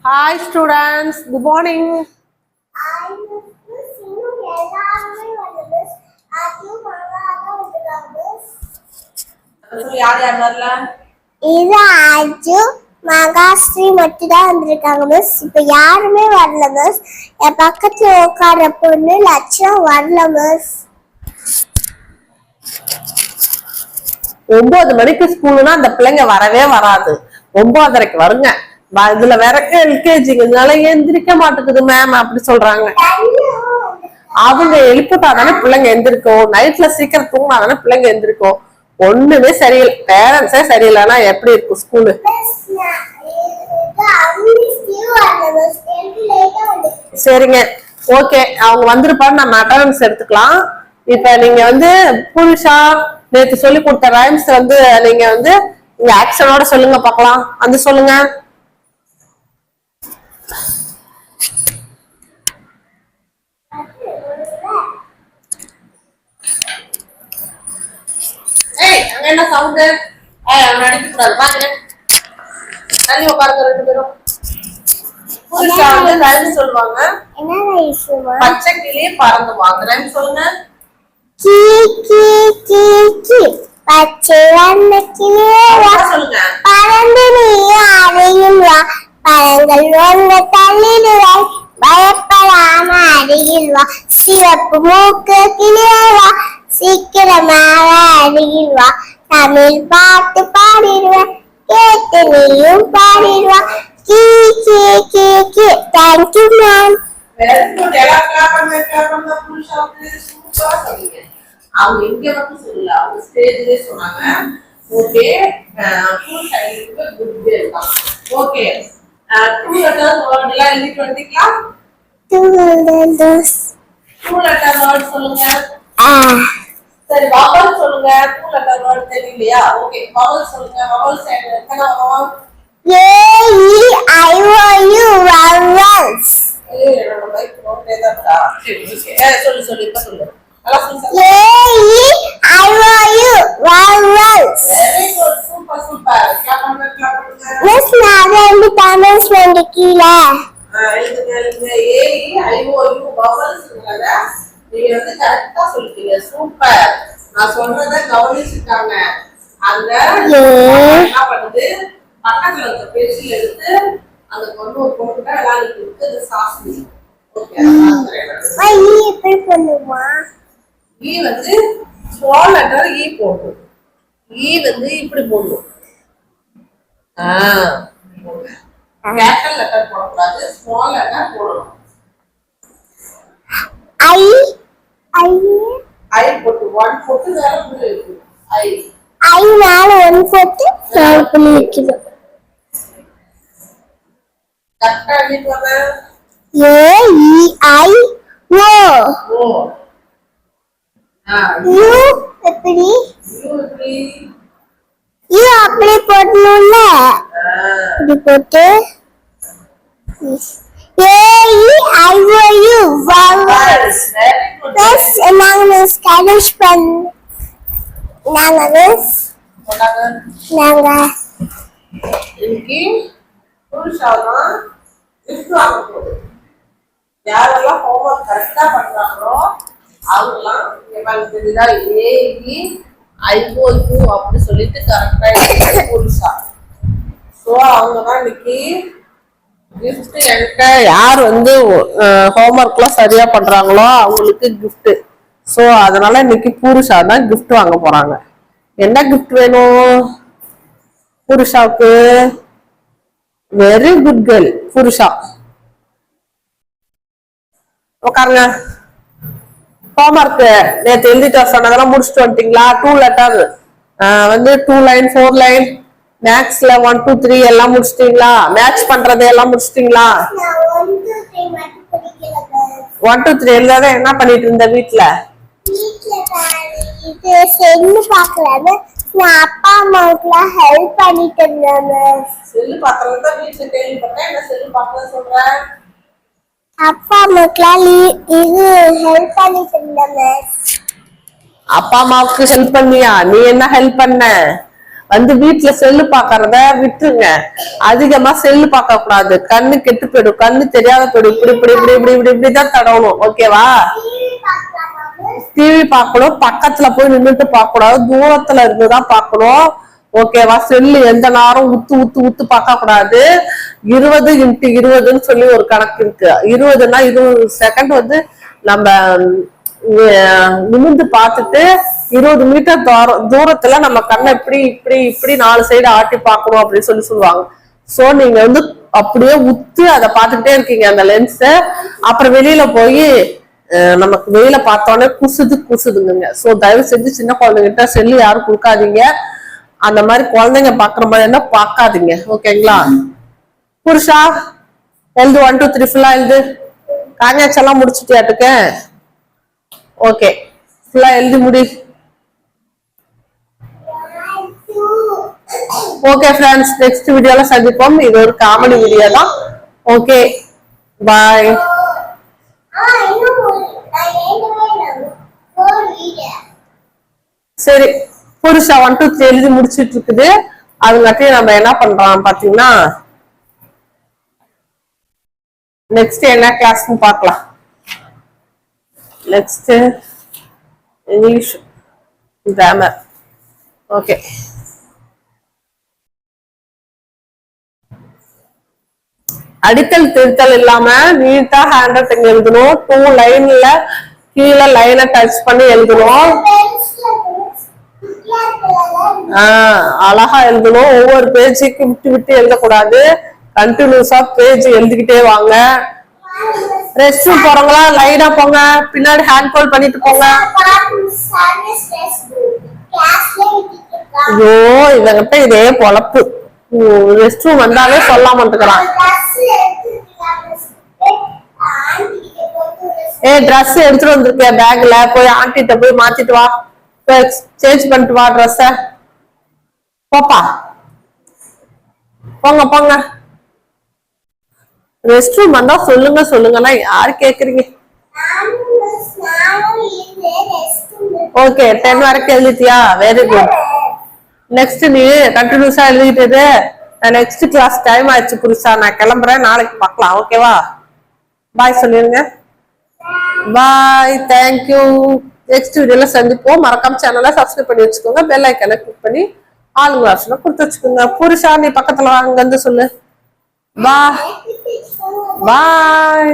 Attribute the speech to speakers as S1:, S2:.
S1: Hi students, good morning.
S2: இது ஆஜு மகாஸ்ரீ மட்டும் தான் வந்திருக்காங்க மிஸ். இப்ப யாருமே வரல மிஸ். என் பக்கத்துல உட்கார பொண்ணு லட்சம் வரல மிஸ்.
S1: 9 மணிக்கு ஸ்கூல்னா அந்த பிள்ளைங்க வரவே வராது. 9:30க்கு வருங்க. இதுல வேற எல்கேஜிங்கனால எந்திரிக்க மாட்டேங்குது மேம் அப்படி சொல்றாங்க. அவங்க எழுப்பிட்டாதானே பிள்ளைங்க எந்திரிக்கும். நைட்ல சீக்கிரம் தூங்கினாதானே பிள்ளைங்க எந்திரிக்கும். ஒண்ணுமே சரியில்லை. பேரண்ட்ஸே சரியில்லைன்னா எப்படி இருக்கும் ஸ்கூலு? சரிங்க, ஓகே, அவங்க வந்திருப்பாரு. நம்ம அட்டெண்டன்ஸ் எடுத்துக்கலாம். இப்ப நீங்க வந்து புதுசா நேற்று சொல்லி கொடுத்த ரைம்ஸ் வந்து நீங்க வந்து இங்க ஆக்ஷனோட சொல்லுங்க பார்க்கலாம். வந்து சொல்லுங்க. அங்க என்ன சவுண்ட்? நடிக்க கூடாது. பாருங்க, தள்ளி உட்காருங்க ரெண்டு பேரும். புதுசா வந்து ரைம்ஸ் சொல்லுவாங்க. பச்சை கிளியே பறந்து வாங்க. ரைம்ஸ் சொல்லுங்க.
S2: கீ கீ கீ கீ பச்சை வண்ண கிளியே
S1: சொல்லுங்க.
S2: பறந்து நீ அருகில் வா, பழங்கள் ஒன்று தள்ளிடுவாய், பயப்படாம அருகில் வா, சிவப்பு மூக்கு கிளியே வா, சீக்கிரமாக அருகில் வா, தமிழ் பாட்டு பாடிடுவேன், கேட்டு நீயும் பாடிடுவா, கீ கீ கீ கீ. Thank you ma'am.
S1: அவங்க இங்க வந்து சொல்லல, அவங்க ஸ்டேஜ்லயே சொன்னாங்க. ஓகே, ஓகே, 2 letters word எல்லாம் எழுதிட்டு வந்தீங்களா?
S2: 2 letters
S1: 2 letter word சொல்லுங்க. சரி, vowel சொல்லுங்க. 2 letter word தெரியலையா? ஓகே, vowel சொல்லுங்க. vowel எத்தனை vowel?
S2: A E I O U vowels.
S1: என்னோட மைக் நோட்டே தான் இருக்கா? சரி, ஓகே, சொல்லு இப்ப சொல்லு. நல்லா சொல்லுங்க.
S2: A E I O U vowels.
S1: Very good, super. Clap பண்ணுங்க.
S2: மிஸ் நான் வந்து தமிழ் வந்து கீழ
S1: எழுதுங்க. A E I O U vowels சொல்லுங்க. நீங்க வந்து கரெக்ட்டா சொல்லிட்டீங்க. சூப்பர். நான் சொல்றத கவனிச்சிட்டாங்க. அந்த என்ன பண்ணுது, பக்கத்துல இருக்க பென்சில் எடுத்து அந்த பொண்ணு போட்டுட்டா விளையாடிட்டு இருக்கு. அது சாஸ்தி. ஓகே,
S2: ஈ எப்படி பண்ணுமா?
S1: ஈ வந்து ஸ்மால் லெட்டர் ஈ போடும். ஈ வந்து இப்படி போடும். கேபிட்டல் லெட்டர் போடக்கூடாது, ஸ்மால் லெட்டர் போடணும்.
S2: ஐ ஐ
S1: ஐ போட்டு 1 போட்டு வேற புள்ளி இருக்கு. ஐ
S2: ஐ மேல 1 போட்டு வேற புள்ளி இருக்குது.
S1: கரெக்ட்டா எழுதிட்டு வாங்க.
S2: A E I O. You எப்படி? யூ அப்படி போடணும்ல, இப்படி போட்டு A E I O U vowels. Yes, நாங்க ஸ்டாலிஷ் நாங்க
S1: இன்னைக்கு புதுசாக கிஃப்ட் வாங்க போகுது. யாரெல்லாம் ஹோம்ஒர்க் கரெக்டா பண்றாங்களோ அவங்கலாம் தெரியுதா, ஏஇ ஐஓயு அப்படி சொல்லிட்டு கரெக்டா புதுசா. ஸோ அவங்கதான் இன்னைக்கு கிஃப்ட் என்கிட்ட யார் வந்து ஹோம்ஒர்க்லாம் சரியா பண்றாங்களோ அவங்களுக்கு கிஃப்ட். ஸோ அதனால இன்னைக்கு புருஷா தான் கிஃப்ட் வாங்க போறாங்க. என்ன கிஃப்ட் வேணும் புருஷாவுக்கு? வெரி குட் கேர்ள் புருஷா. உட்காருங்க. ஹோம்ஒர்க் நேற்று எழுதிட்டு சொன்னதெல்லாம் முடிச்சுட்டு வந்துட்டீங்களா? 2 letter வந்து 2 line 4 line மேக்ஸ்ல 1 2 3 எல்லாம் முடிச்சிட்டீங்களா? மேட்ச் பண்றது எல்லாம் முடிச்சிட்டீங்களா? 1 2 3 எழுதாத என்ன பண்ணிட்டு இருந்த வீட்டுல?
S2: இது செல்லு பார்க்கலான்னு நான் அப்பா அம்மாவுக்கு ஹெல்ப் பண்ணிட்டு இருந்தேன்.
S1: செல்லு பார்க்கறத வீட்டுல கேள்விப்பட்டேன். என்ன செல்லு பார்க்கல சொல்றேன்?
S2: அப்பா அம்மாவுக்கு இது ஹெல்ப் பண்ணிட்டு இருந்தேன்.
S1: அப்பா அம்மாவுக்கு ஹெல்ப் பண்ணியா? நீ என்ன ஹெல்ப் பண்ண? வந்து வீட்டுல செல்லு பாக்குறத விட்டுருங்க. அதிகமா செல்லு பார்க்க கூடாது, கண்ணு கெட்டு போயிடும், கண்ணு தெரியாத போயிடும். இப்படி இப்படி இப்படி இப்படி இப்படி இப்படிதான் தடவணும். ஓகேவா? டிவி பார்க்கணும், பக்கத்துல போய் நின்றுட்டு பார்க்க கூடாது, தூரத்துல இருந்துதான் பார்க்கணும். ஓகேவா? செல்லு எந்த நேரம் உத்து உத்து உத்து பார்க்க கூடாது. 20x20ன்னு சொல்லி ஒரு கணக்கு இருக்கு. 20னா 20 செகண்ட் வந்து நம்ம நிமிர்ந்து பார்த்துட்டு 20 மீட்டர் தூரத்துல நம்ம கண்ணை இப்படி இப்படி இப்படி 4 சைடு ஆட்டி பார்க்கணும் அப்படின்னு சொல்லுவாங்க. சோ நீங்க வந்து அப்படியே உத்து அதை பார்த்துக்கிட்டே இருக்கீங்க அந்த லென்ஸ. அப்புறம் வெளியில போய் நமக்கு வெயில பார்த்தோன்னே குசுதுங்க. சோ தயவு செஞ்சு சின்ன குழந்தைகிட்ட செல்லு யாரும் கொடுக்காதீங்க. அந்த மாதிரி குழந்தைங்க பாக்குற மாதிரி என்ன பார்க்காதீங்க. ஓகேங்களா? புருஷா எழுது 1 2 3 ஃபுல்லா எழுது. காஞ்சாச்செல்லாம் முடிச்சுட்டியாட்டுக்க? ஓகே, ஃபுல்லா எழுதி முடி. ஓகே ஃப்ரெண்ட்ஸ், நெக்ஸ்ட் வீடியோல சந்திப்போம். இது ஒரு காமெடி வீடியோ தான். ஓகே, பாய். சரி, புருஷா 1 2 3 எழுதி முடிச்சிட்டு இருக்குது. அதுங்காட்டி நம்ம என்ன பண்றோம் பாத்தீங்கன்னா, நெக்ஸ்ட் என்ன கிளாஸ்னு பார்க்கலாம். Next English grammar. ஓகே, அடித்தல் திருத்தல் இல்லாம நீட்டா ஹேண்ட் ரைட்டிங் எழுதணும். 2 லைன்ல கீழே லைனை டச் பண்ணி எழுதணும். அழகா எழுதணும். ஒவ்வொரு பேஜுக்கு விட்டு விட்டு எழுதக்கூடாது. கண்டினியூஸா பேஜ் எழுதிக்கிட்டே வாங்க. ரெஸ்ட் ரூம் போறவங்களா லைனா போங்க, பின்னாடி ஹேண்ட் ஹோல்ட் பண்ணிட்டு போங்க. ஐயோ, இவங்கிட்ட இதே பொழப்பு. ரெஸ்ட் ரூம் வந்தாலே சொல்லாம வந்துக்கிறான். ட்ரெஸ் எடுத்துட்டு வந்திருக்கிய பேக்ல, போய் ஆண்டிட்ட போய் மாத்திட்டு வா, சேஞ்ச் பண்ணிட்டு வா ட்ரெஸ்ஸ. போப்பா, போங்க போங்க. ரெஸ்ட் ரூம் வந்தா சொல்லுங்கன்னா யாரு கேக்குறீங்க? ஓகே, 10 வரைக்கும் எழுதிட்டியா? Very good. நெக்ஸ்ட் நீ கண்டினியூஸா எழுதிட்டு. நெக்ஸ்ட் கிளாஸ் டைம் ஆயிடுச்சு புருஷா, நான் கிளம்புறேன். நாளைக்கு பார்க்கலாம். ஓகேவா? பாய் சொல்லிருங்க. பாய், தேங்க்யூ. நெக்ஸ்ட் வீடியோல சந்திப்போம். மறக்காம சேனலை சப்ஸ்கிரைப் பண்ணி வச்சுக்கோங்க. பெல் ஐக்கனை கிளிக் பண்ணி ஆளுங்க ஆப்ஷனை கொடுத்து வச்சுக்கோங்க. புருஷா நீ பக்கத்துல வாங்க வந்து சொல்லு. பாய்.